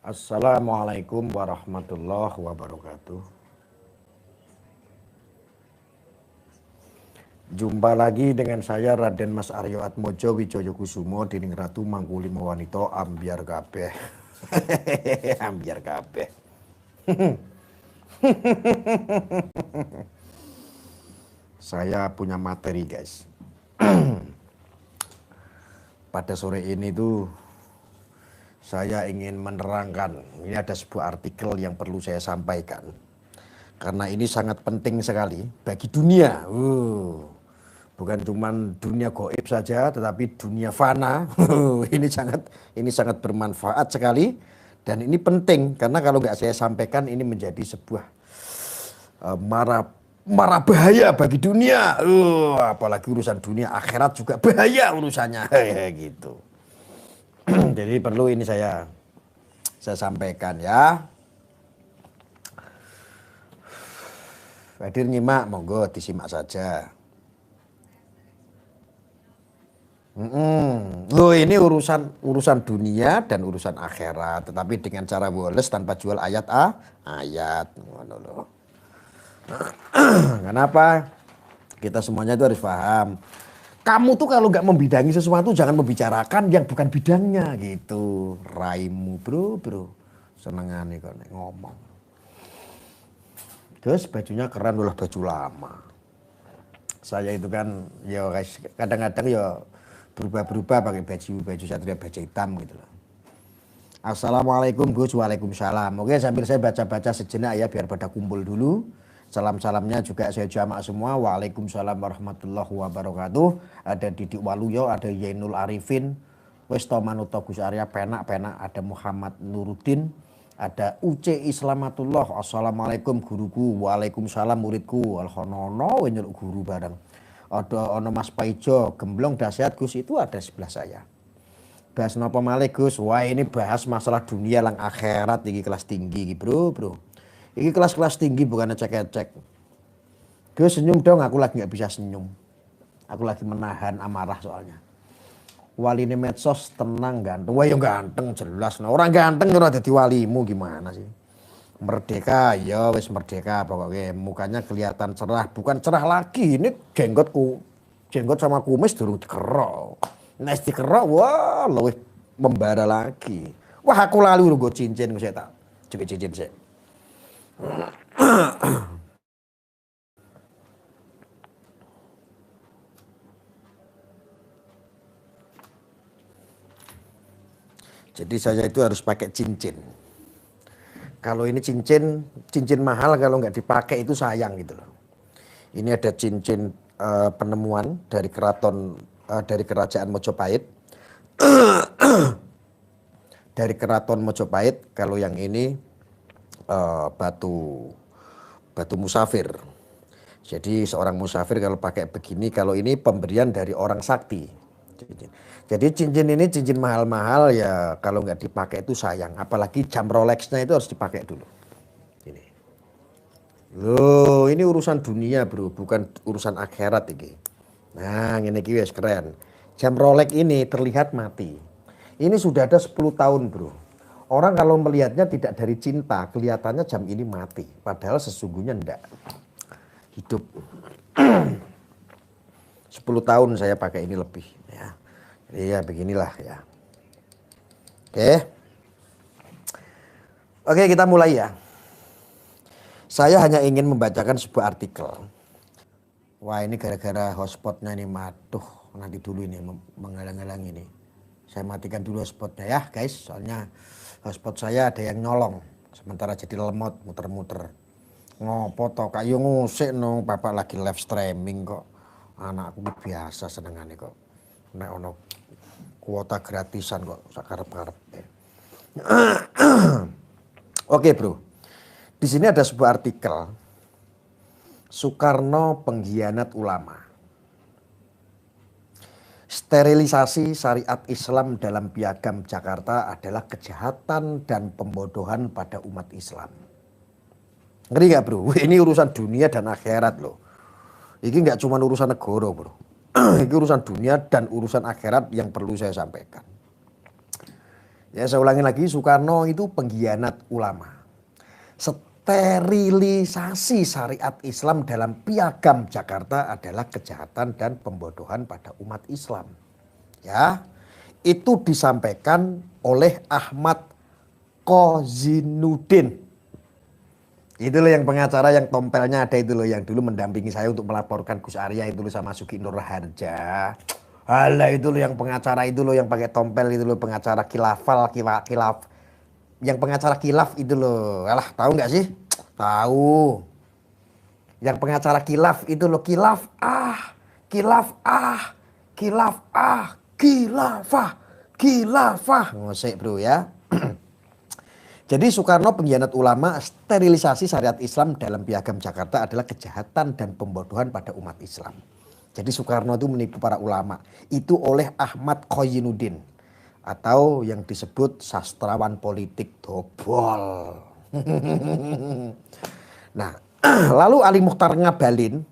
Assalamualaikum warahmatullahi wabarakatuh. Jumpa lagi dengan saya Raden Mas Aryo Atmojo Wijoyo Kusumo Dining Ratu Mangkulimo Wanito Ambiar kabeh. Ambiar kabeh. Saya punya materi, guys. Pada sore ini tuh saya ingin menerangkan, ini ada sebuah artikel yang perlu saya sampaikan. Karena ini sangat penting sekali bagi dunia. Bukan cuma dunia goib saja, tetapi dunia fana. ini sangat bermanfaat sekali dan ini penting karena kalau nggak saya sampaikan ini menjadi sebuah mara bahaya bagi dunia. Apalagi urusan dunia, akhirat juga bahaya urusannya. Gitu. Jadi perlu ini saya sampaikan ya. Hadir nyimak, monggo disimak saja. Loh, ini urusan dunia dan urusan akhirat, tetapi dengan cara woles tanpa jual ayat. Kenapa? Kita semuanya itu harus paham. Kamu tuh kalau nggak membidangi sesuatu jangan membicarakan yang bukan bidangnya gitu. Raimu bro, senengane kok ngomong. Terus bajunya keren, ulah baju lama. Saya itu kan ya guys, kadang-kadang ya berubah-berubah pakai baju satria, baju hitam gitu loh. Assalamualaikum Gus, waalaikumsalam. Oke, sambil saya baca-baca sejenak ya biar pada kumpul dulu. Salam-salamnya juga saya jamak semua. Waalaikumsalam warahmatullahi wabarakatuh. Ada Didik Waluyo, ada Yainul Arifin, wis to manut Gus Arya, penak. Ada Muhammad Nuruddin, ada Uce Islamatullah. Assalamualaikum guruku. Waalaikumsalam muridku. Alhonono wenyel guru bareng. Ada ono Mas Paijo, gemblong dahsyat Gus, itu ada sebelah saya. Bahas napa malih Gus? Wah, ini bahas masalah dunia lang akhirat iki kelas tinggi iki, Bro. Iki kelas tinggi bukan ecek-ecek. Gus senyum dong, aku lagi nggak bisa senyum. Aku lagi menahan amarah soalnya. Waline medsos tenang ganteng. Wah, ya ganteng jelas. Nah, orang ganteng ora dadi walimu gimana sih? Merdeka, ya wis merdeka pokoknya. Mukanya kelihatan cerah, bukan cerah lagi. Ini jenggot sama kumis durung dikerok. Nek dikerok, wah luwih membara lagi. Wah, aku lali nggo cincin saya tak. Coba cincin sih. Jadi saya itu harus pakai cincin. Kalau ini cincin mahal, kalau nggak dipakai itu sayang gitu loh. Ini ada cincin penemuan dari kerajaan Mojopahit. Dari keraton Mojopahit. Kalau yang ini batu musafir. Jadi seorang musafir kalau pakai begini, kalau ini pemberian dari orang sakti. Jadi cincin ini cincin mahal-mahal ya, kalau nggak dipakai itu sayang. Apalagi jam Rolexnya itu harus dipakai dulu. Ini. Loh, ini urusan dunia bro, bukan urusan akhirat ini. Nah, ini wis keren. Jam Rolex ini terlihat mati. Ini sudah ada 10 tahun bro. Orang kalau melihatnya tidak dari cinta, kelihatannya jam ini mati. Padahal sesungguhnya enggak. Hidup. 10 tahun saya pakai ini lebih ya. Iya beginilah ya. Oke, kita mulai ya. Saya hanya ingin membacakan sebuah artikel. Wah, ini gara-gara hotspotnya ini matuh. Nanti dulu ini menghalang-halang ini. Saya matikan dulu hotspotnya ya guys. Soalnya hotspot saya ada yang nyolong. Sementara jadi lemot muter-muter. Ngopo to kayu ngusik no. Bapak lagi live streaming kok. Anakku biasa senengane kok. Nek ono kuota gratisan kok sakarep-karep. Oke bro, di sini ada sebuah artikel. Soekarno pengkhianat ulama. Sterilisasi syariat Islam dalam piagam Jakarta adalah kejahatan dan pembodohan pada umat Islam. Ngeri gak bro? Ini urusan dunia dan akhirat loh. Ini gak cuma urusan negara bro. Ini urusan dunia dan urusan akhirat yang perlu saya sampaikan. Ya saya ulangi lagi, Soekarno itu pengkhianat ulama. Sterilisasi syariat Islam dalam Piagam Jakarta adalah kejahatan dan pembodohan pada umat Islam. Ya, itu disampaikan oleh Ahmad Kozinuddin. Itu loh yang pengacara yang tompelnya ada itu loh, yang dulu mendampingi saya untuk melaporkan Gus Arya itu loh sama Suki Nur Harja. Halah itu loh yang pengacara itu loh yang pakai tompel itu loh, pengacara khilafal khilaf. Yang pengacara khilaf itu loh. Alah, tahu nggak sih? Tahu. Yang pengacara khilaf itu loh, khilaf khilafah. Ngosek bro ya. Jadi Soekarno pengkhianat ulama, sterilisasi syariat Islam dalam Piagam Jakarta adalah kejahatan dan pembodohan pada umat Islam. Jadi Soekarno itu menipu para ulama. Itu oleh Ahmad Kozinuddin. Atau yang disebut sastrawan politik dobol. Nah, lalu Ali Mukhtar Ngabalin.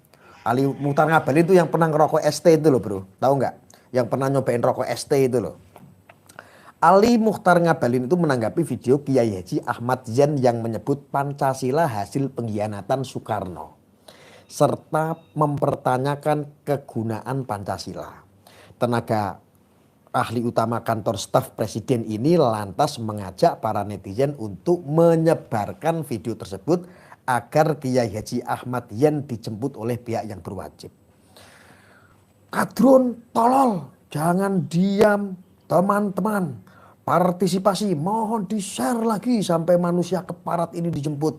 Ali Mukhtar Ngabalin itu yang pernah ngerokok ST itu loh bro. Tahu nggak? Yang pernah nyobain rokok ST itu loh. Ali Mukhtar Ngabalin itu menanggapi video Kiai Haji Ahmad Yan yang menyebut Pancasila hasil pengkhianatan Soekarno, serta mempertanyakan kegunaan Pancasila. Tenaga ahli utama kantor staf presiden ini lantas mengajak para netizen untuk menyebarkan video tersebut agar Kiai Haji Ahmad Yan dijemput oleh pihak yang berwajib. Kadrun tolol, jangan diam teman-teman. Partisipasi, mohon di-share lagi sampai manusia keparat ini dijemput.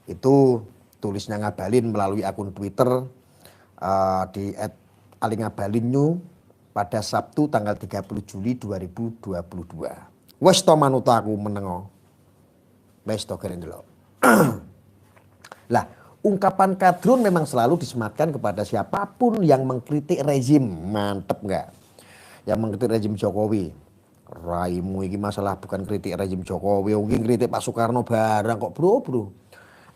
Itu tulisnya Ngabalin melalui akun Twitter di @alingabalinnew pada Sabtu tanggal 30 Juli 2022. Wes to manutaku menengo. Wes to keren dulu. Lah, ungkapan kadrun memang selalu disematkan kepada siapapun yang mengkritik rezim. Mantep nggak? Yang mengkritik rezim Jokowi. Raimu ini masalah bukan kritik rezim Jokowi, mungkin kritik Pak Soekarno barang kok bro.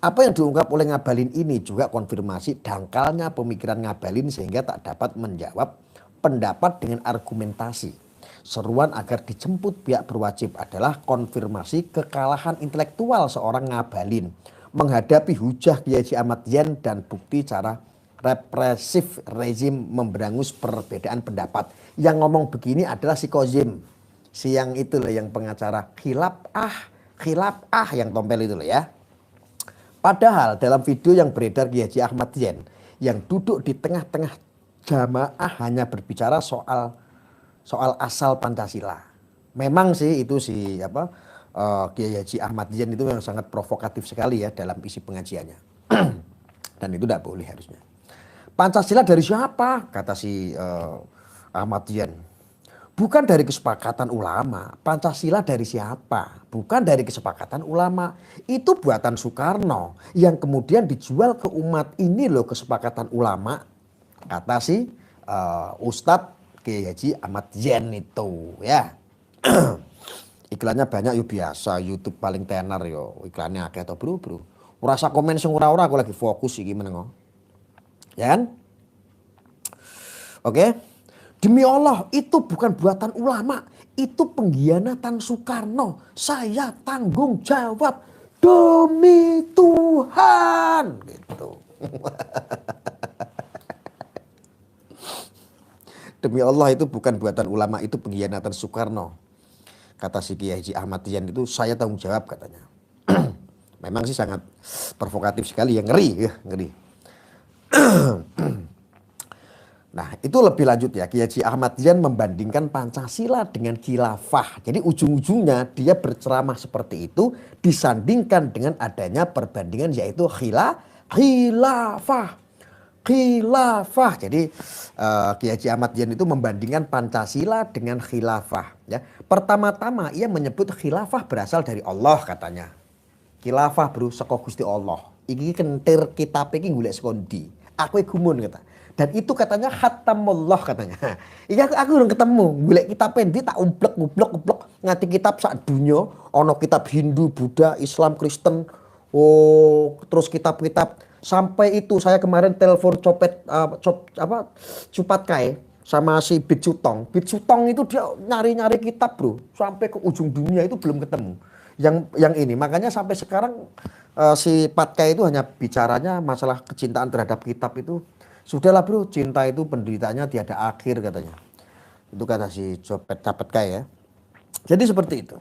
Apa yang diungkap oleh Ngabalin ini juga konfirmasi dangkalnya pemikiran Ngabalin sehingga tak dapat menjawab pendapat dengan argumentasi. Seruan agar dijemput pihak berwajib adalah konfirmasi kekalahan intelektual seorang Ngabalin menghadapi hujah Kiai Haji Ahmad Yan dan bukti cara represif rezim memberangus perbedaan pendapat. Yang ngomong begini adalah si Kozim. Siang itu loh yang pengacara khilaf yang tompel itu loh ya. Padahal dalam video yang beredar Kiai Haji Ahmad Yan yang duduk di tengah-tengah jamaah hanya berbicara soal asal Pancasila. Memang sih itu Kiai Haji Ahmad Yan itu yang sangat provokatif sekali ya dalam isi pengajiannya. Dan itu tidak boleh harusnya. Pancasila dari siapa? Kata si Ahmad Yan. Bukan dari kesepakatan ulama. Pancasila dari siapa? Bukan dari kesepakatan ulama. Itu buatan Soekarno yang kemudian dijual ke umat. Ini loh kesepakatan ulama. Kata si Ustadz Kiai Haji Ahmad Yan itu ya. Iklannya banyak yo biasa. YouTube paling tenar yo. Iklannya akeh to bro. Rasa komen sing ora-ora aku lagi fokus iki menengo. Ya kan? Oke. Demi Allah itu bukan buatan ulama, itu pengkhianatan Soekarno. Saya tanggung jawab demi Tuhan. Gitu. Demi Allah itu bukan buatan ulama, itu pengkhianatan Soekarno. Kata si Kiai Haji Ahmad Yan itu saya tanggung jawab katanya. Memang sih sangat provokatif sekali ya, ngeri. Nah itu lebih lanjut ya, Kiai Haji Ahmad Yan membandingkan Pancasila dengan khilafah. Jadi ujung-ujungnya dia berceramah seperti itu disandingkan dengan adanya perbandingan yaitu khilafah. Jadi Kiai Haji Ahmad Yan itu membandingkan Pancasila dengan khilafah. Ya. Pertama-tama ia menyebut khilafah berasal dari Allah katanya. Khilafah bro saka Gusti Allah. Iki kentir kitab iki golek sekondi. Aku gumun kata. Dan itu katanya khatamullah katanya. Iya aku udah ketemu. Golek kitab endi tak umplek nganti kitab sak dunya, ana kitab Hindu, Buddha, Islam, Kristen. Oh, terus kitab-kitab sampai itu saya kemarin telepon cupat kae. sama si Bit Sutong. Bit Sutong itu dia nyari-nyari kitab bro, sampai ke ujung dunia itu belum ketemu. Yang ini makanya sampai sekarang si Patkai itu hanya bicaranya masalah kecintaan terhadap kitab itu. Sudahlah bro, cinta itu penderitaannya tiada akhir katanya. Itu kata si Patkai ya. Jadi seperti itu.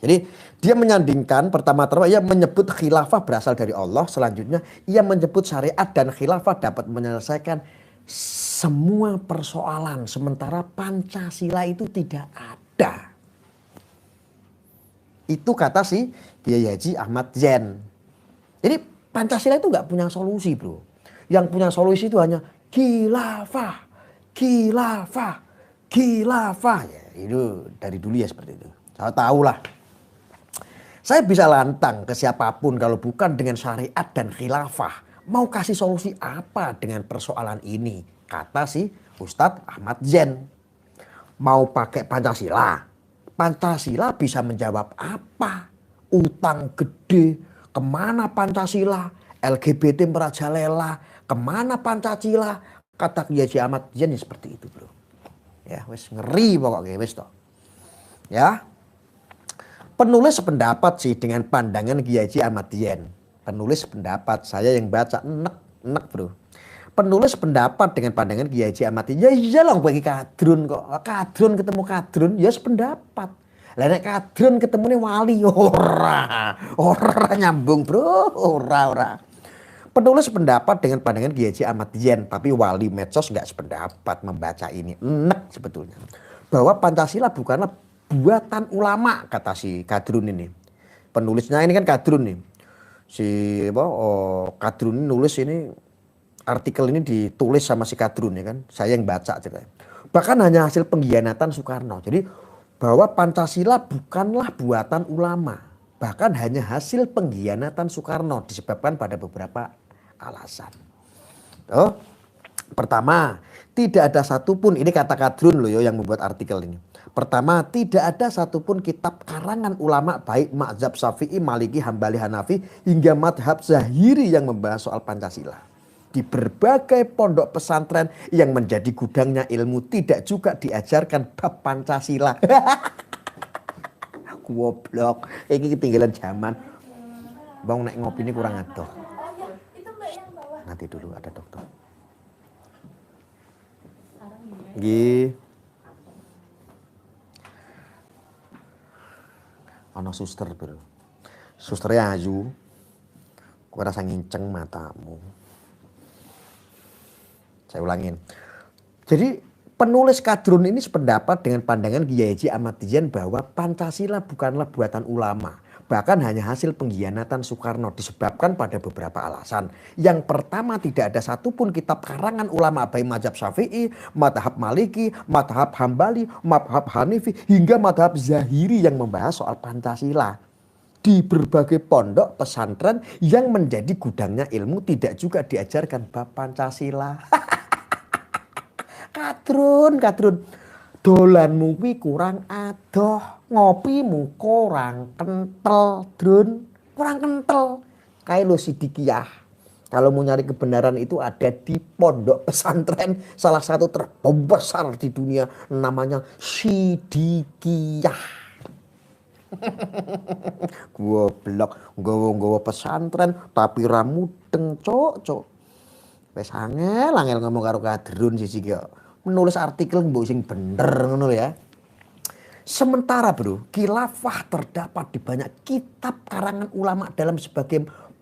Jadi dia menyandingkan pertama-tama ia menyebut khilafah berasal dari Allah. Selanjutnya ia menyebut syariat dan khilafah dapat menyelesaikan semua persoalan. Sementara Pancasila itu tidak ada. Itu kata si Kiai Haji Ahmad Zain. Jadi Pancasila itu nggak punya solusi bro. Yang punya solusi itu hanya khilafah, khilafah, khilafah. Ya, itu dari dulu ya seperti itu. Saya tahu lah. Saya bisa lantang ke siapapun kalau bukan dengan syariat dan khilafah. Mau kasih solusi apa dengan persoalan ini? Kata si Ustadz Ahmad Zain. Mau pakai Pancasila. Pancasila bisa menjawab apa? Utang gede, kemana Pancasila? LGBT merajalela, kemana Pancasila? Kata Kiai Ahmad Zain seperti itu bro. Ya wes ngeri pokoknya wes toh. Ya. Penulis sependapat sih dengan pandangan Kiai Ahmad Zain. Penulis pendapat, saya yang baca enek bro. Penulis pendapat dengan pandangan Kiai Ahmad Zain. Ya iyalah bagi kadrun kok. Kadrun ketemu kadrun ya sependapat. Lah nek kadrun ketemune wali ora nyambung bro, ora. Penulis pendapat dengan pandangan Kiai Ahmad Zain, tapi wali medsos nggak sependapat membaca ini. Enek sebetulnya. Bahwa Pancasila bukanlah buatan ulama kata si Kadrun ini. Penulisnya ini kan Kadrun nih. Si Kadrun ini nulis ini artikel ini ditulis sama si Kadrun ya kan. Saya yang baca ceritanya. Bahkan hanya hasil pengkhianatan Soekarno. Jadi bahwa Pancasila bukanlah buatan ulama. Bahkan hanya hasil pengkhianatan Soekarno disebabkan pada beberapa alasan. Pertama, tidak ada satupun, ini kata Kadrun loh yang membuat artikel ini. Pertama, tidak ada satupun kitab karangan ulama baik mazhab Syafi'i, Maliki, Hambali, Hanafi hingga mazhab Zahiri yang membahas soal Pancasila. Di berbagai pondok pesantren yang menjadi gudangnya ilmu tidak juga diajarkan bab Pancasila. Goblok, ini ketinggalan zaman. Bang naik ngopi ini kurang adoh. Nanti dulu ada dokter. Nggih. Ana suster, bro. Susternya ayu. Kowe rasa nginceng matamu. Saya ulangin. Jadi penulis Kadrun ini sependapat dengan pandangan Kiai Ahmad Zain bahwa Pancasila bukanlah buatan ulama. Bahkan hanya hasil pengkhianatan Soekarno disebabkan pada beberapa alasan. Yang pertama, tidak ada satupun kitab karangan ulama baik mazhab Syafi'i, mazhab Maliki, mazhab Hambali, mazhab Hanafi hingga mazhab Zahiri yang membahas soal Pancasila. Di berbagai pondok pesantren yang menjadi gudangnya ilmu tidak juga diajarkan bab Pancasila. Kadrun. Dolanmu kuwi kurang adoh, ngopimu kurang kental, Drun. Kurang kental. Kayak lo Sidikiyah. Kalau mau nyari kebenaran itu ada di pondok pesantren salah satu terbesar di dunia namanya Sidikiyah. Goblok, nggawa pesantren tapi ra mudeng, cok. Wis angel ngomong karo Kadrun siji ki. Menulis artikel mbok sing bener ngono ya. Sementara bro, khilafah terdapat di banyak kitab karangan ulama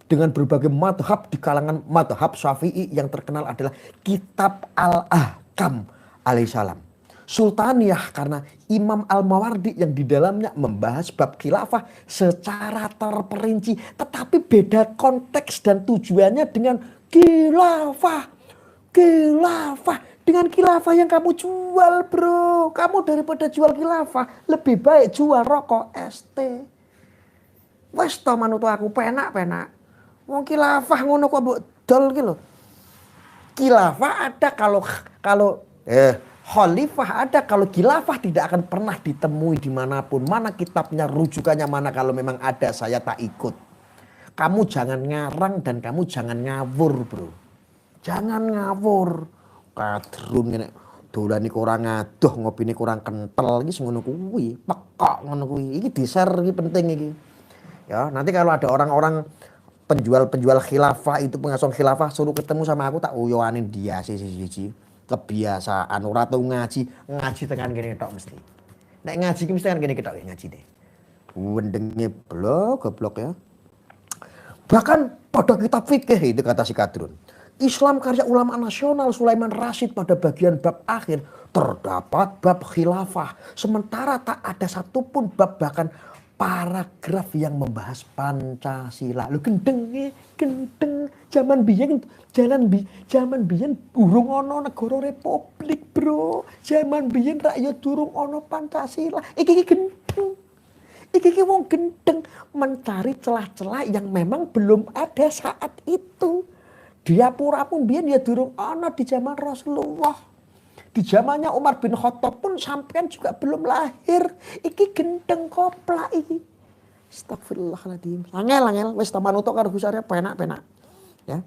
dengan berbagai madhab di kalangan madhab Syafi'i yang terkenal adalah kitab Al-Ahkam alaihissalam. Sultaniyah karena Imam Al-Mawardi yang di dalamnya membahas bab khilafah secara terperinci. Tetapi beda konteks dan tujuannya dengan khilafah. Dengan khilafah yang kamu jual bro. Kamu daripada jual khilafah lebih baik jual rokok ST. Wes to manut aku penak. Wong khilafah ngono kok mbok dol ki lho. Khilafah ada kalau khalifah ada, kalau khilafah tidak akan pernah ditemui dimanapun. Mana kitabnya, rujukannya mana, kalau memang ada saya tak ikut. Kamu jangan ngarang dan kamu jangan ngawur bro. Jangan ngawur. Kadrun ini dolane kurang adoh, ngopine kurang kental, iki ngono kuwi, pekok ngono kuwi. Iki di-share iki penting iki. Ya, nanti kalau ada orang-orang penjual-penjual khilafah itu pengasong khilafah suruh ketemu sama aku tak uyoanin dia siji kebiasaan ora tau ngaji tekan kene tok mesti. Nek ngaji ki mesti kan kene ketok ngaji deh. Wendenge goblok ya. Bahkan pada kitab fikih itu kata si Kadrun. Islam karya ulama nasional Sulaiman Rasyid pada bagian bab akhir terdapat bab khilafah. Sementara tak ada satupun bab bahkan paragraf yang membahas Pancasila. Lu gendeng zaman biyen zaman biyen durung ana negara republik, Bro. Zaman biyen rakyat durung ana Pancasila. Iki gendeng. Iki wong gendeng mencari celah-celah yang memang belum ada saat itu. Diapura pun biyen ya durung ana di zaman Rasulullah. Di zamannya Umar bin Khattab pun sampean juga belum lahir. Iki gendeng koplak iki. Astagfirullahaladzim. Angel wis taman utuk karo Gusarya penak-penak. Ya.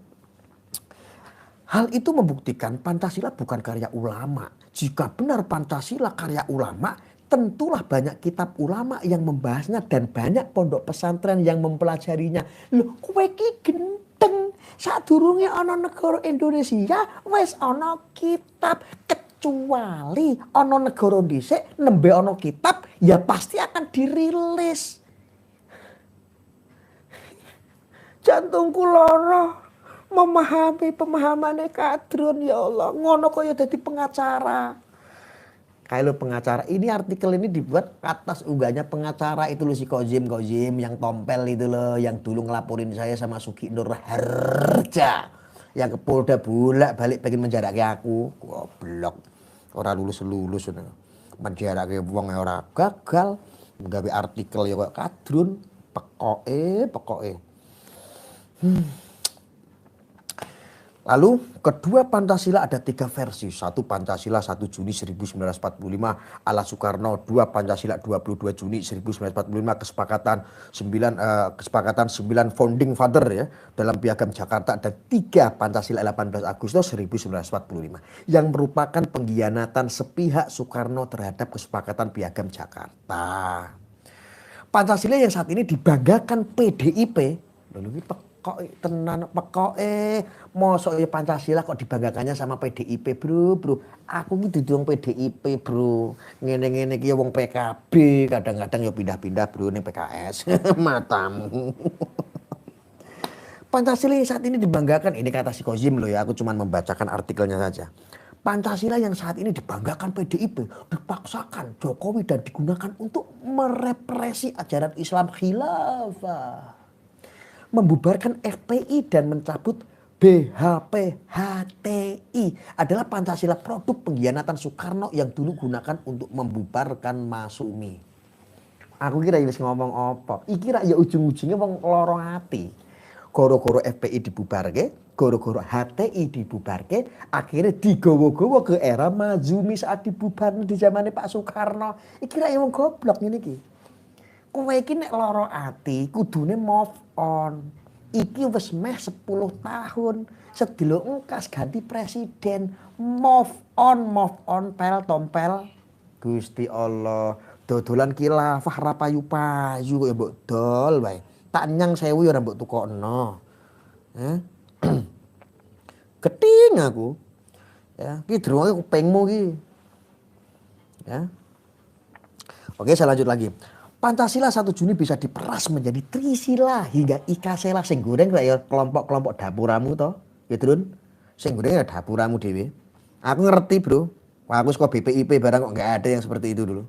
Hal itu membuktikan Pancasila bukan karya ulama. Jika benar Pancasila karya ulama, tentulah banyak kitab ulama yang membahasnya dan banyak pondok pesantren yang mempelajarinya. Loh, kowe iki gendeng. Sadurunge ana negara Indonesia wis ana kitab. Kecuali ana negara dhisik nembe ana kitab ya pasti akan dirilis. Jantungku lara memahami pemahamannya Kadrun ya Allah. Ngono kok ya dadi pengacara. Kalau pengacara ini artikel ini dibuat atas unggahnya pengacara itu loh si Kozim yang tompel itu loh yang dulu ngelaporin saya sama Suki Nur Harja. Yang ke Polda bolak-balik pengen menjarake aku. Goblok. Ora lulus menjarake wong ora gagal nggawe artikel ya kok Kadrun pekoke. Lalu kedua Pancasila ada 3 versi. 1 Pancasila 1 Juni 1945 ala Soekarno. 2 Pancasila 22 Juni 1945 kesepakatan 9 founding father ya dalam Piagam Jakarta. Dan 3 Pancasila 18 Agustus 1945 yang merupakan pengkhianatan sepihak Soekarno terhadap kesepakatan Piagam Jakarta. Pancasila yang saat ini dibanggakan PDIP. Lalu kok tenan pekoke mosok ya Pancasila kok dibanggakannya sama PDIP, Bro. Aku ki dudu wong PDIP, Bro. Ngene-ngene ki ya wong PKB, kadang-kadang ya pindah-pindah, Bro, ning PKS. Matamu. Pancasila yang saat ini dibanggakan, ini kata si Kozim loh ya, aku cuma membacakan artikelnya saja. Pancasila yang saat ini dibanggakan PDIP, dipaksakan Jokowi dan digunakan untuk merepresi ajaran Islam khilafah. Membubarkan FPI dan mencabut BHP-HTI adalah Pancasila produk pengkhianatan Soekarno yang dulu gunakan untuk membubarkan Masumi. Aku kira wis ngomong apa? Iki rak ya ujung-ujungnya wong loro ati. Goro-goro FPI dibubarke, goro-goro HTI dibubarke, akhirnya digowo-gowo ke era Mazumi saat dibubarkan di zamannya Pak Soekarno. Iki rak ya wong goblok ngene iki. Kowe iki nek lara ati kudune move on. Iki wis meh 10 tahun. Sedilo engkas ganti presiden. Move on pel tompel. Gusti Allah, dodolan khilafah ra payu-payu kok mbok dol wae. Tak nyang 1000 ya ora mbok tukokno. Keting aku. Ya, ki drone kupingmu ki. Ya. Oke, saya lanjut lagi. Pancasila 1 Juni bisa diperas menjadi Trisila hingga Ikasela sing goreng ya kelompok-kelompok dapuramu toh. Ya Drun. Sing goreng ya dapuramu dhewe. Aku ngerti, Bro. Aku suka BPIP barang kok enggak ada yang seperti itu dulu.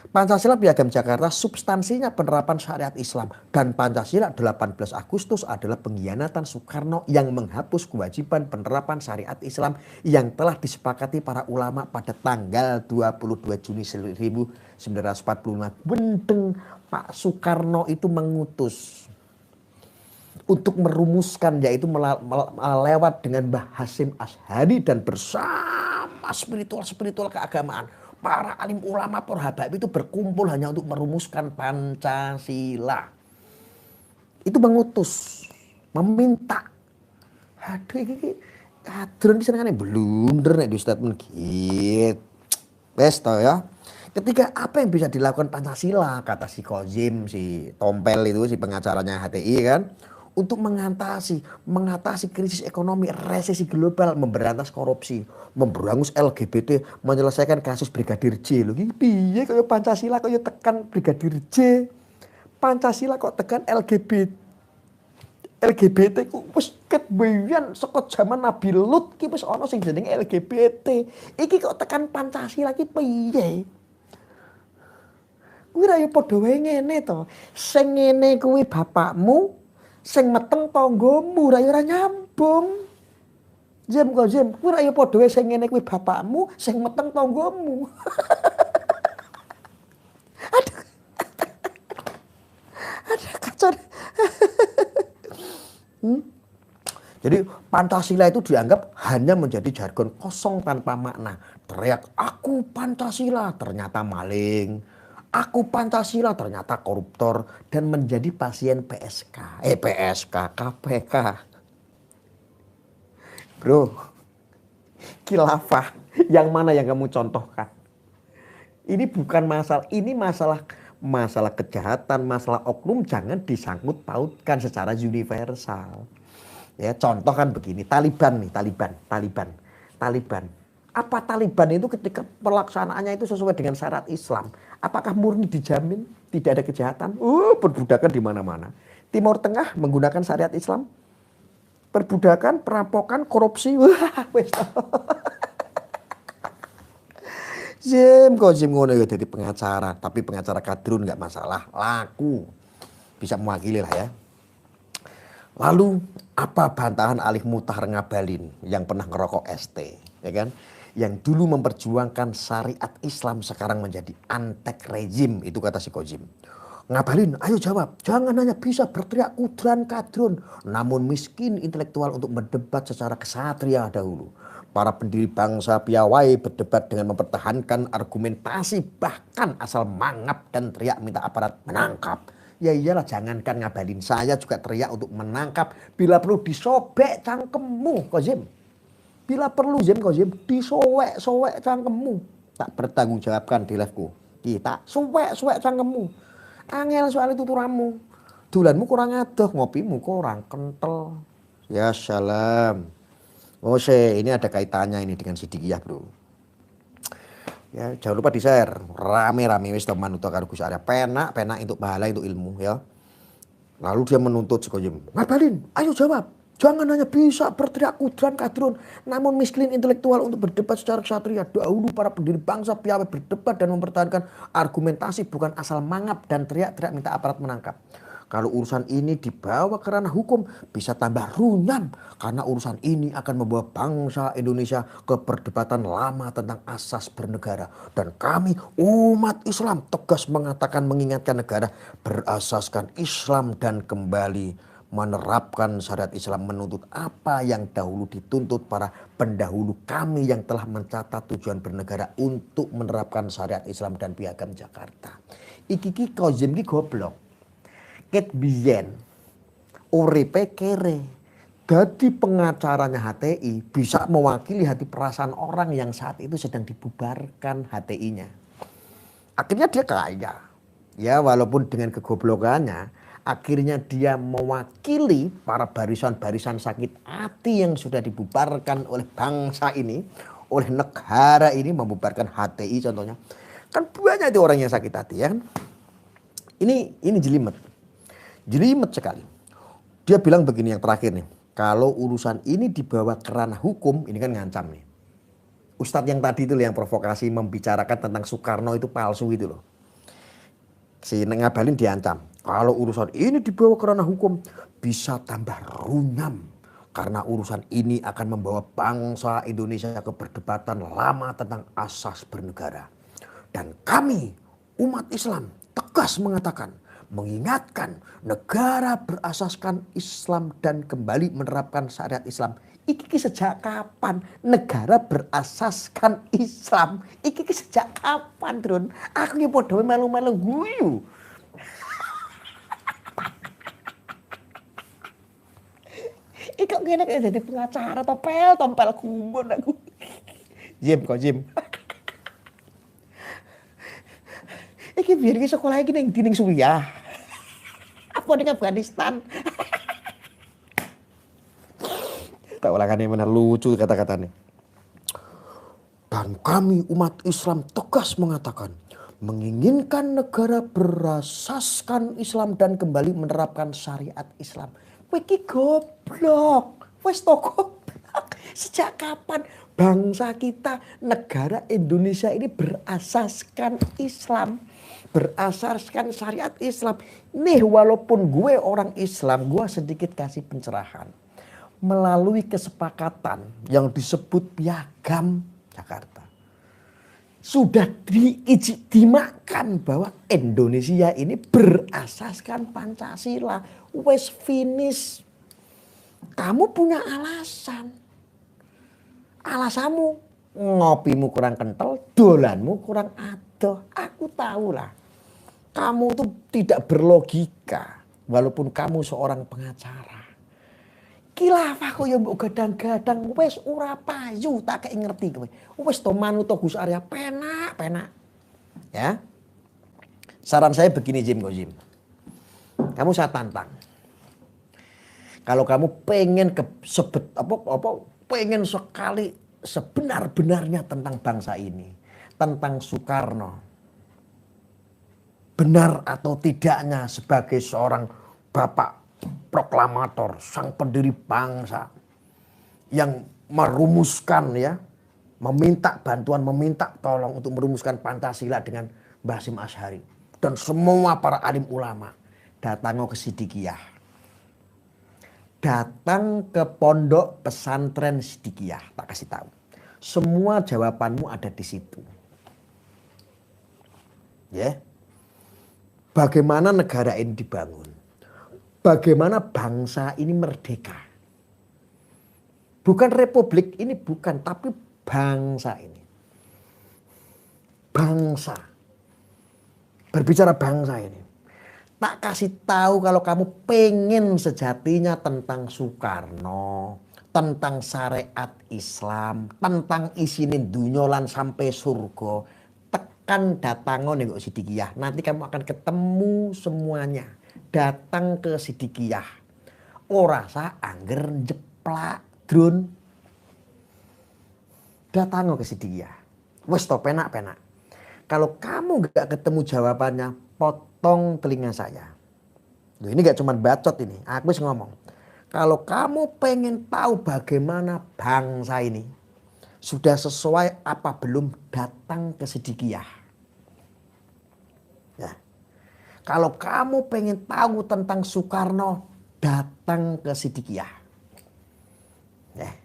Pancasila Piagam Jakarta substansinya penerapan syariat Islam dan Pancasila 18 Agustus adalah pengkhianatan Soekarno yang menghapus kewajiban penerapan syariat Islam yang telah disepakati para ulama pada tanggal 22 Juni 1945. Benteng Pak Soekarno itu mengutus untuk merumuskan yaitu melewat dengan Mbah Hasyim Asy'ari dan bersama spiritual keagamaan. Para alim ulama para habaib itu berkumpul hanya untuk merumuskan Pancasila. Itu mengutus, meminta. Aduh ini Kadrun ki senengane blunder nek di statement gitu. Wes to ya. Ketika apa yang bisa dilakukan Pancasila kata si Kozim, si Tompel itu si pengacaranya HTI kan untuk mengatasi krisis ekonomi, resesi global, memberantas korupsi, memberangus LGBT, menyelesaikan kasus Brigadir J. Lho iki piye kaya Pancasila kaya tekan Brigadir J. Pancasila kok tekan LGBT ku wis ket biyen saka jaman Nabi Lut ki wis ana sing jenenge LGBT. Iki kok tekan Pancasila ki piye? Kuwi ra ya padha wae ngene to. Sing ngene kuwi bapakmu, sing meteng tanggamu, ra ya ora nyambung. Jem kok jem, kuwi ra ya padha wae sing ngene kuwi bapakmu, sing meteng tanggamu. Aduh. Aduh kacau. Jadi Pancasila itu dianggap hanya menjadi jargon kosong tanpa makna. Teriak, aku Pancasila, ternyata maling. Aku Pancasila, ternyata koruptor. Dan menjadi pasien KPK. Bro, khilafah yang mana yang kamu contohkan? Ini bukan masalah, ini masalah kejahatan, masalah oknum jangan disangkut pautkan secara universal. Ya, contoh kan begini, Taliban. Apa Taliban itu ketika pelaksanaannya itu sesuai dengan syarat Islam? Apakah murni dijamin tidak ada kejahatan? Perbudakan di mana-mana. Timur Tengah menggunakan syariat Islam. Perbudakan, perampokan, korupsi. Wah, wes. Zim ngono ya jadi pengacara, tapi pengacara kadrun nggak masalah, laku. Bisa mewakili lah ya. Lalu apa bantahan Alif Muthahar Ngabalin yang pernah ngerokok ST, ya kan? Yang dulu memperjuangkan syariat Islam sekarang menjadi antek rezim, itu kata si Kozim. Ngabalin, ayo jawab, jangan hanya bisa berteriak kudran kadrun, namun miskin intelektual untuk berdebat secara kesatria dahulu. Para pendiri bangsa piawai berdebat dengan mempertahankan argumentasi bahkan asal mangap dan teriak minta aparat menangkap. Ya iyalah jangankan Ngabalin, saya juga teriak untuk menangkap bila perlu disobek cangkemmu Kozim. Bila perlu Kozim disowek cangkemmu. Tak bertanggung jawabkan di liveku. Kita suwek cangkemmu. Angel soal itu turamu. Dulanmu kurang adoh, ngopimu kurang kental. Ya salam. Ini ada kaitannya ini dengan Sidikiyah bro. Ya, jangan lupa di share, rame-rame wis teman untuk karo Gus Arya. Penak untuk pahala untuk ilmu ya. Lalu dia menuntut si Kozim. Ngabalin, ayo jawab. Jangan hanya bisa berteriak kudran kadrun, namun miskin intelektual untuk berdebat secara ksatria. Dahulu para pendiri bangsa piawai berdebat dan mempertahankan argumentasi bukan asal mangap dan teriak-teriak minta aparat menangkap. Kalau urusan ini dibawa ke ranah hukum bisa tambah runyam. Karena urusan ini akan membawa bangsa Indonesia ke perdebatan lama tentang asas bernegara. Dan kami umat Islam tegas mengatakan mengingatkan negara berasaskan Islam dan kembali menerapkan syariat Islam menuntut apa yang dahulu dituntut para pendahulu kami yang telah mencatat tujuan bernegara untuk menerapkan syariat Islam dan piagam Jakarta. Iki Kozim ki goblok. Ket biyen uripe kere. Dadi pengacaranya HTI bisa mewakili hati perasaan orang yang saat itu sedang dibubarkan HTI-nya. Akhirnya dia kaya. Ya walaupun dengan kegoblokannya, akhirnya dia mewakili para barisan-barisan sakit hati yang sudah dibubarkan oleh bangsa ini, oleh negara ini membubarkan HTI contohnya. Kan banyak itu orang yang sakit hati ya kan. Ini jelimet sekali. Dia bilang begini yang terakhir nih. Kalau urusan ini dibawa ke ranah hukum, ini kan ngancam nih. Ustadz yang tadi itu yang provokasi membicarakan tentang Soekarno itu palsu itu loh. Si Ngabalin diancam. Kalau urusan ini dibawa ke ranah hukum, bisa tambah runyam. Karena urusan ini akan membawa bangsa Indonesia ke perdebatan lama tentang asas bernegara. Dan kami, umat Islam, tegas mengatakan, mengingatkan negara berasaskan Islam dan kembali menerapkan syariat Islam. Iki sejak kapan negara berasaskan Islam? Iki sejak kapan, Drun? Aku ki padha melu-melu guyu. Iki ngene kayak jadi pengacara tompel gumun aku. Jim kok Jim. Iki biar iki sekolah iki ning Dining Suriah. Apa ning Afghanistan? Tak ulangannya mana lucu kata-katanya. Dan kami umat Islam tegas mengatakan menginginkan negara berasaskan Islam dan kembali menerapkan syariat Islam. Kowe iki goblok. Wes to goblok. Sejak kapan bangsa kita negara Indonesia ini berasaskan Islam? Berasaskan syariat Islam. Nih walaupun gue orang Islam, gue sedikit kasih pencerahan. Melalui kesepakatan yang disebut Piagam Jakarta. Sudah diijtimakan bahwa Indonesia ini berasaskan Pancasila. Wes finish. Kamu punya alasan. Alasanmu ngopimu kurang kental, dolanmu kurang adoh. Aku tahu lah. Kamu tuh tidak berlogika. Walaupun kamu seorang pengacara. Khilafah kok ya mbok gadang-gadang wis ora payu tak kek ngerti kowe. Wis to manut Gus Arya penak. Ya. Saran saya begini Jim kok Jim. Kamu saya tantang. Kalau kamu pengen pengen sekali sebenar-benarnya tentang bangsa ini, tentang Soekarno. Benar atau tidaknya sebagai seorang bapak proklamator, sang pendiri bangsa yang merumuskan ya, meminta bantuan, meminta tolong untuk merumuskan Pancasila dengan Mbah Hasyim Asy'ari dan semua para alim ulama datang ke Sidikiyah, datang ke pondok pesantren Sidikiyah. Tak kasih tahu, semua jawabanmu ada di situ. Ya, bagaimana negara ini dibangun? Bagaimana bangsa ini merdeka. Bukan republik ini bukan, tapi bangsa ini. Bangsa. Berbicara bangsa ini. Tak kasih tahu kalau kamu pengen sejatinya tentang Soekarno. Tentang syariat Islam. Tentang isinin dunyolan sampai surga. Tekan datangon ning Sidikiyah. Nanti kamu akan ketemu semuanya. Datang ke Sidikiyah. Ora sa angger jeplak drone. Datang ke Sidikiyah. Wes to penak. Kalau kamu gak ketemu jawabannya, potong telinga saya. Loh, ini gak cuma bacot ini, aku wis ngomong. Kalau kamu pengen tahu bagaimana bangsa ini sudah sesuai apa belum, datang ke Sidikiyah. Ya. Kalau kamu pengen tahu tentang Soekarno, datang ke Sidikiyah. Ya.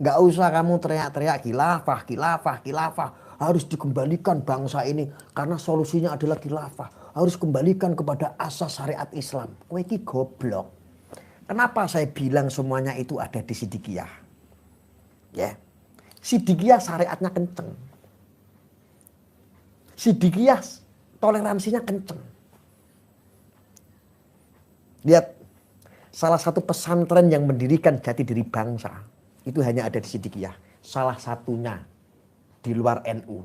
Gak usah kamu teriak-teriak khilafah. Harus dikembalikan bangsa ini karena solusinya adalah khilafah. Harus kembalikan kepada asas syariat Islam. Kowe iki goblok. Kenapa saya bilang semuanya itu ada di Sidikiyah? Ya. Sidikiyah syariatnya kenceng. Sidikiyah toleransinya kenceng. Lihat, salah satu pesantren yang mendirikan jati diri bangsa itu hanya ada di Sidikiyah. Salah satunya di luar NU.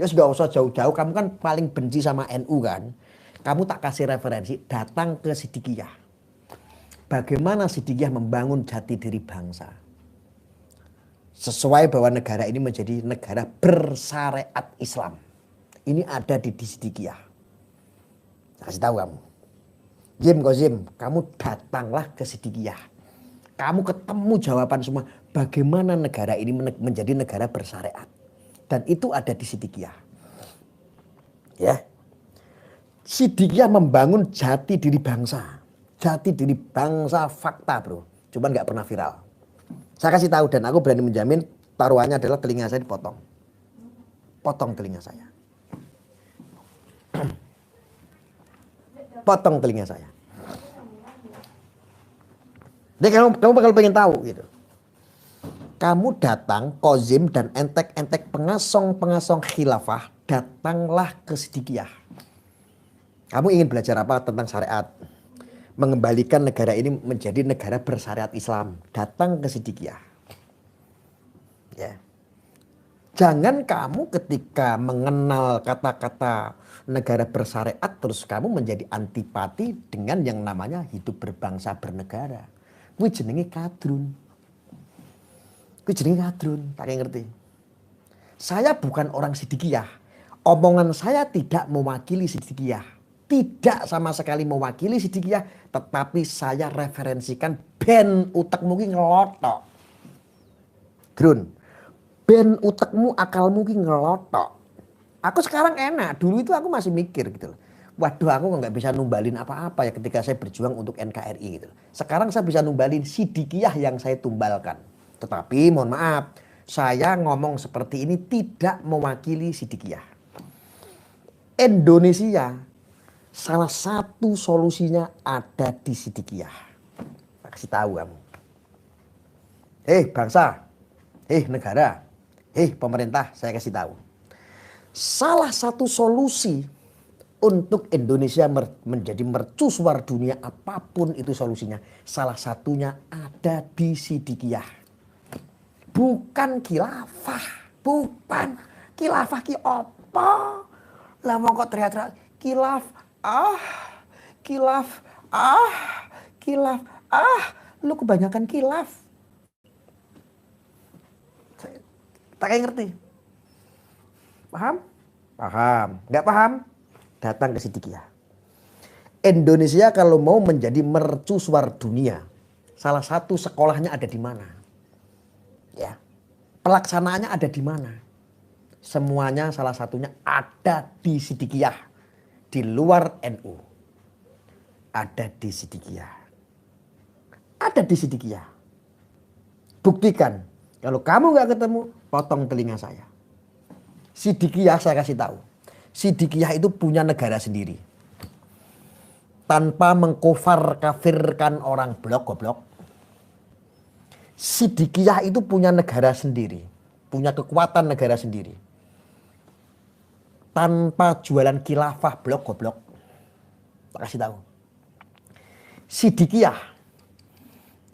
Ya sudah usah jauh-jauh, kamu kan paling benci sama NU kan. Kamu tak kasih referensi, datang ke Sidikiyah. Bagaimana Sidikiyah membangun jati diri bangsa. Sesuai bahwa negara ini menjadi negara bersyariat Islam. Ini ada di Sidikiyah. Kasih tahu kamu. Jim, kamu datanglah ke Sidikiyah. Kamu ketemu jawaban semua. Bagaimana negara ini menjadi negara bersyariat. Dan itu ada di Sidikiyah. Ya. Sidikiyah membangun jati diri bangsa. Jati diri bangsa fakta bro. Cuman gak pernah viral. Saya kasih tahu dan aku berani menjamin taruhannya adalah telinga saya dipotong. Potong telinga saya. Potong telinga saya. Jadi kamu bakal pengen tahu gitu. Kamu datang, kozim dan entek-entek pengasong-pengasong khilafah, datanglah ke Sidikiyah. Kamu ingin belajar apa tentang syariat? mengembalikan negara ini menjadi negara bersyariat Islam. Datang ke Sidikiyah. Ya. Jangan kamu ketika mengenal kata-kata negara bersyariat terus kamu menjadi antipati dengan yang namanya hidup berbangsa bernegara. Kuwi jenenge kadrun. Kuwi jenenge kadrun, tak ngerti. Saya bukan orang Sidikiyah. Omongan saya tidak mewakili Sidikiyah. Tidak sama sekali mewakili Sidikiyah, tetapi saya referensikan ben utekmu ki ngelotok. Drun. Ben utekmu akalmu ki ngelotok. Aku sekarang enak, dulu itu aku masih mikir gitu loh. Waduh, aku nggak bisa numbalin apa-apa ya ketika saya berjuang untuk NKRI gitu. Sekarang saya bisa numbalin Sidikiyah yang saya tumbalkan. Tetapi mohon maaf, saya ngomong seperti ini tidak mewakili Sidikiyah. Indonesia salah satu solusinya ada di Sidikiyah. Tak kasih tahu kamu. Bangsa, negara, pemerintah, saya kasih tahu. Salah satu solusi untuk Indonesia menjadi mercusuar dunia apapun itu solusinya. Salah satunya ada di Sidikiyah. Bukan khilafah. Bukan. Khilafah ki apa? Lah mau kok teriak-teriak. Khilaf. Khilaf. Khilaf. Lu kebanyakan khilaf. Tak kayak ngerti. Paham? Paham. Nggak paham? Datang ke Sidikiyah. Indonesia kalau mau menjadi mercusuar dunia, salah satu sekolahnya ada di mana? Ya. Pelaksanaannya ada di mana? Semuanya salah satunya ada di Sidikiyah. Di luar NU. Ada di Sidikiyah. Ada di Sidikiyah. Buktikan. Kalau kamu nggak ketemu, potong telinga saya. Sidikiyah saya kasih tahu. Sidikiyah itu punya negara sendiri. Tanpa mengkufar kafirkan orang blok-goblok. Sidikiyah itu punya negara sendiri. Punya kekuatan negara sendiri. Tanpa jualan khilafah blok-goblok. Tak kasih tahu. Sidikiyah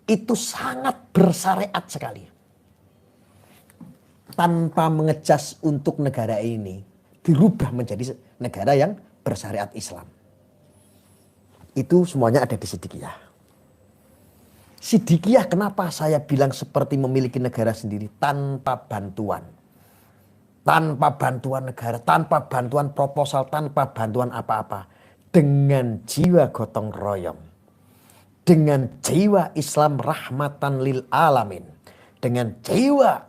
itu sangat bersyariat sekali. Tanpa mengejas untuk negara ini dirubah menjadi negara yang bersyariat Islam. Itu semuanya ada di Sidikiyah. Sidikiyah kenapa saya bilang seperti memiliki negara sendiri tanpa bantuan. Tanpa bantuan negara, tanpa bantuan proposal, tanpa bantuan apa-apa. Dengan jiwa gotong royong. Dengan jiwa Islam rahmatan lil alamin. Dengan jiwa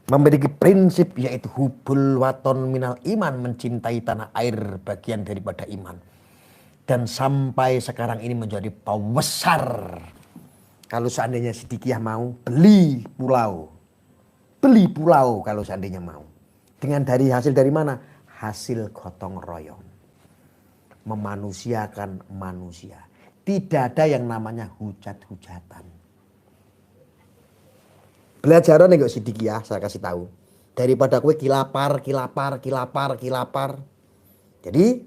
memiliki prinsip yaitu hubul waton minal iman, mencintai tanah air bagian daripada iman. Dan sampai sekarang ini menjadi pembesar. Kalau seandainya Sidikiyah mau beli pulau. Beli pulau kalau seandainya mau. Dengan dari hasil dari mana? Hasil gotong royong. Memanusiakan manusia. Tidak ada yang namanya hujat-hujatan. Belajaran nih kok Sidikiyah saya kasih tahu. Daripada kue kilapar. Jadi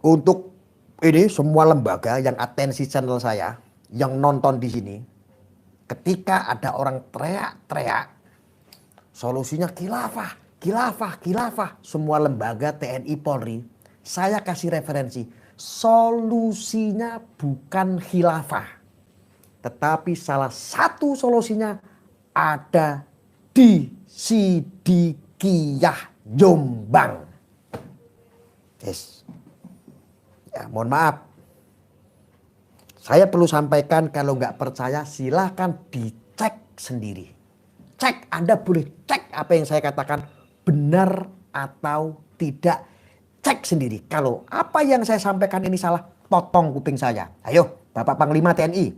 untuk ini semua lembaga yang atensi channel saya, yang nonton di sini, ketika ada orang teriak-teriak, solusinya khilafah, semua lembaga TNI Polri, saya kasih referensi, solusinya bukan khilafah. Tetapi salah satu solusinya ada di Sidikiyah Jombang. Yes. Ya, mohon maaf. Saya perlu sampaikan kalau nggak percaya silahkan dicek sendiri. Cek, Anda boleh cek apa yang saya katakan benar atau tidak. Cek sendiri. Kalau apa yang saya sampaikan ini salah, potong kuping saya. Ayo, Bapak Panglima TNI.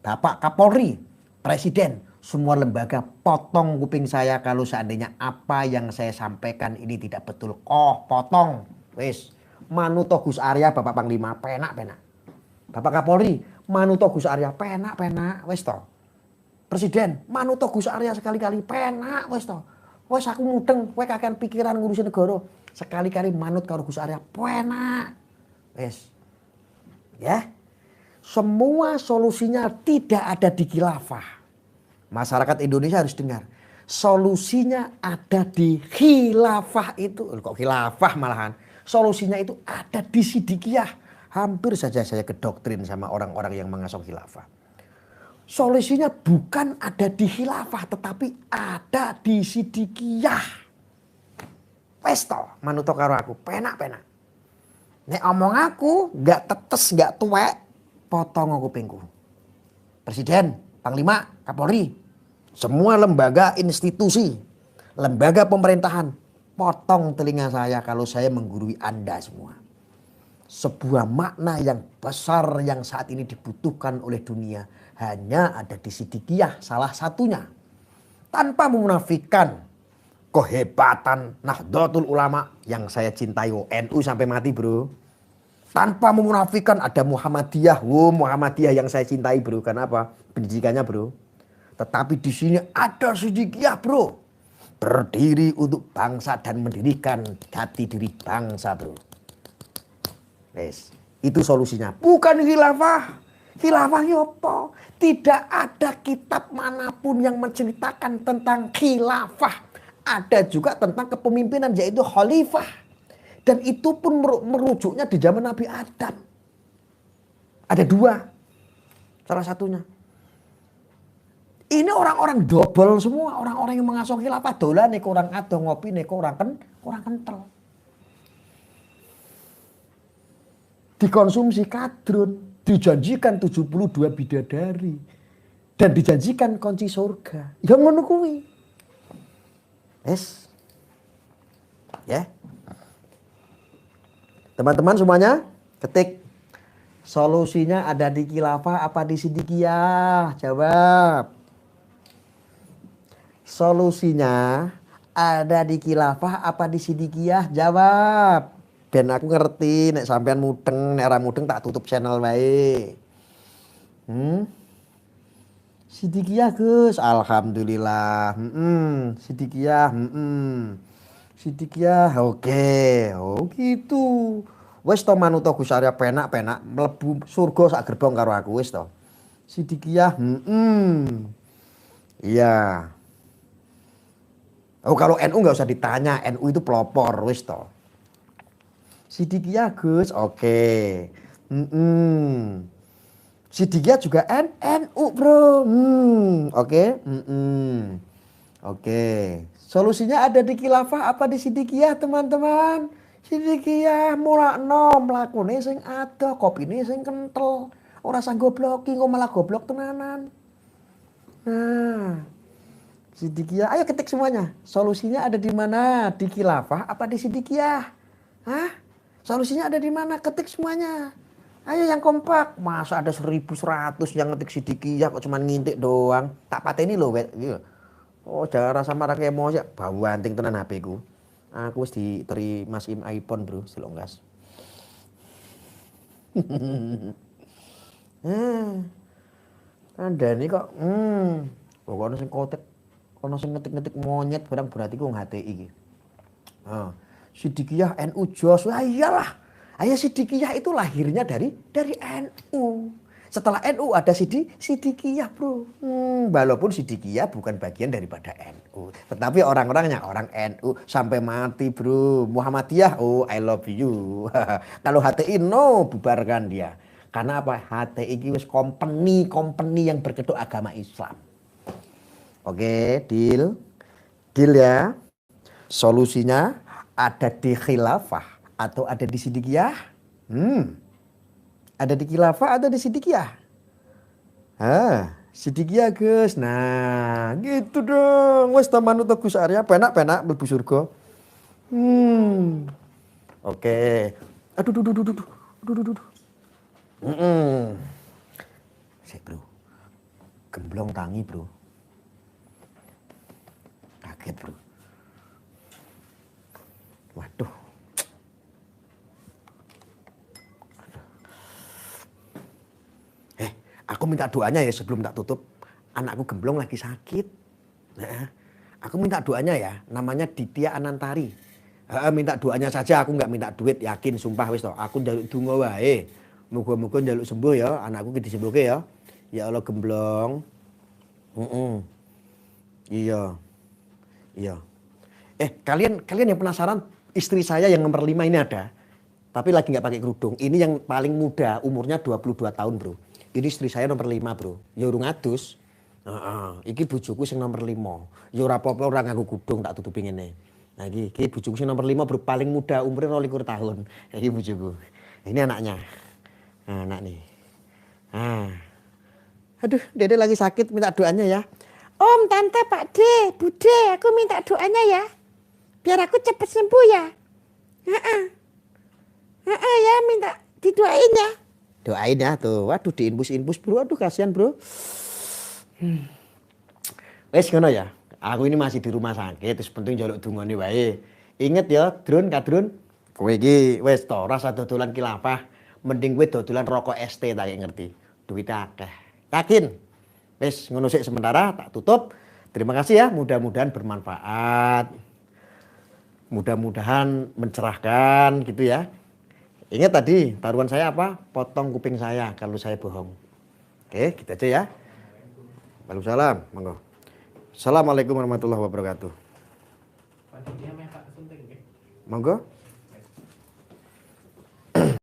Bapak Kapolri, Presiden, semua lembaga potong kuping saya kalau seandainya apa yang saya sampaikan ini tidak betul. Potong. Wis, manuto Gus Arya Bapak Panglima, penak. Bapak Kapolri, manuto Gus Arya, penak. Wis to. Presiden, manuto Gus Arya sekali-kali, penak wis to. Wis aku mudeng, kowe kakean pikiran ngurusin negara. Sekali-kali manut karo Gus Arya, penak. Wis. Ya. Semua solusinya tidak ada di khilafah. Masyarakat Indonesia harus dengar. Solusinya ada di khilafah itu. Kok khilafah malahan? Solusinya itu ada di sidikiyah. Hampir saja saya kedoktrin sama orang-orang yang mengasuh khilafah. Solusinya bukan ada di khilafah, tetapi ada di sidikiyah. Wes to, manuto karo aku, penak-penak. Nek omong aku gak tetes, gak tuwek, potong kupingku. Presiden, Panglima, Kapolri, semua lembaga institusi, lembaga pemerintahan, potong telinga saya kalau saya menggurui Anda semua. Sebuah makna yang besar yang saat ini dibutuhkan oleh dunia hanya ada di sidikiyah salah satunya. Tanpa memunafikan kehebatan Nahdlatul Ulama yang saya cintai, NU sampai mati bro. Tanpa memunafikan ada Muhammadiyah, Muhammadiyah yang saya cintai bro. Karena apa? Pendidikannya bro. Tetapi di sini ada sidikiyah bro. Berdiri untuk bangsa dan mendirikan jati diri bangsa bro. Yes. Itu solusinya. Bukan khilafah. Khilafah apa? Tidak ada kitab manapun yang menceritakan tentang khilafah. Ada juga tentang kepemimpinan yaitu khalifah. Dan itu pun merujuknya di zaman Nabi Adam. Ada dua. Salah satunya. Ini orang-orang double semua. Orang-orang yang mengasuh khilafah. Dolan nih orang ado ngopi nih orang kental. Dikonsumsi kadrun. Dijanjikan 72 bidadari. Dan dijanjikan kunci surga. Yang ngono kuwi. Yes. Ya. Teman-teman semuanya ketik. Solusinya ada di khilafah apa di sidikiyah? Jawab. Solusinya ada di khilafah apa di sidikiyah? Jawab. Ben aku ngerti nek sampean mudeng, nek ora mudeng tak tutup channel wae. Sidikiyah Gus, alhamdulillah. Sidikiyah, Sidikiyah, oke. Oh gitu. Wes to manuto Gus Arya penak-penak mlebu surga sak gerbong karo aku wis to. Sidikiyah, iya. Oh kalau NU nggak usah ditanya, NU itu pelopor wis to. Sidikiyah Gus, oke. Sidikiyah juga NU bro, oke. Oke. Solusinya ada di khilafah apa di sidikiyah teman-teman? Sidikiyah mulakno mlakune sing ada, kopine sing kental. Ora sang gobloki kok malah goblok tenanan. Nah, sidikiyah, ayo ketik semuanya. Solusinya ada di mana? Di khilafah apa di sidikiyah? Hah? Solusinya ada di mana? Ketik semuanya. Ayo yang kompak. Masa ada 1100 yang ngetik sidikiyah kok cuma ngintik doang. Tak pateni lho. Oh jangan rasa marah kayak mau ya. Bau anting tenan HP ku. Aku wis diteri Mas Im iPhone bro. Selonggas. Anda ini kok. Pokoknya sing kotek. Kono sing ngetik-ngetik monyet. Barang berarti ku HTI iki. Sidikiyah NU jos. Lah iyalah. Ayah sidikiyah itu lahirnya dari NU. Setelah NU ada sidikiyah bro. Walaupun sidikiyah bukan bagian daripada NU. Tetapi orang-orangnya orang NU sampai mati bro. Muhammadiyah, oh I love you. Kalau HTI no, bubarkan dia. Karena apa? HTI ini company yang berkedok agama Islam. Oke, deal. Deal ya. Solusinya ada di khilafah atau ada di sidikiyah? Ada di khilafah atau di sidikiyah? Sidikiyah Gus. Nah, gitu dong. Wes taman untuk Gus Arya penak-penak mlebu surga. Oke. Aduh. Sik, Bro. Gemblong tangi, Bro. Kaget, Bro. Waduh. Aku minta doanya ya sebelum tak tutup. Anakku gemblong lagi sakit. Nah, aku minta doanya ya. Namanya Ditya Anantari. Minta doanya saja. Aku nggak minta duit. Yakin, sumpah wis toh. Aku ndonga wae. Muga-muga njaluk sembuh ya, anakku ki disembuhke ya. Ya Allah gemblong. Iya. Iya. Kalian yang penasaran istri saya yang nomor 5 ini ada. Tapi lagi nggak pakai kerudung. Ini yang paling muda, umurnya 22 tahun, Bro. Ini istri saya nomor 5, Bro. Ya urung adus. Iki bojoku sing nomor 5. Ya ora apa-apa ora nganggo kudung tak tutupi ngene. Nah iki bojoku sing nomor 5, Bro, paling muda, umurnya 22 tahun. Iki bojoku. Ini anaknya. Nah, anak nih. Aduh, Dede lagi sakit, minta doanya ya. Om, Tante, Pak D, Bude, aku minta doanya ya. Biar aku cepet sembuh ya. Ya, minta didoain ya. Doain ya tuh. Waduh, diinpus-inpus, Bro. Aduh, kasihan, Bro. Wes ngono ya. Aku ini masih di rumah sakit, terus penting njaluk dungane wae. Ingat ya, Drun, Kak Drun. Kowe iki wis to rasa dodolan kilafah, mending kowe dodolan rokok ST tak ngerti. Duit akeh. Yakin? Wis ngono sik sementara tak tutup. Terima kasih ya, mudah-mudahan bermanfaat. Mudah-mudahan mencerahkan gitu ya. Ingat tadi taruhan saya apa? Potong kuping saya kalau saya bohong. Oke, gitu aja ya. Waalaikumsalam. Monggo. Assalamualaikum warahmatullahi wabarakatuh. Monggo.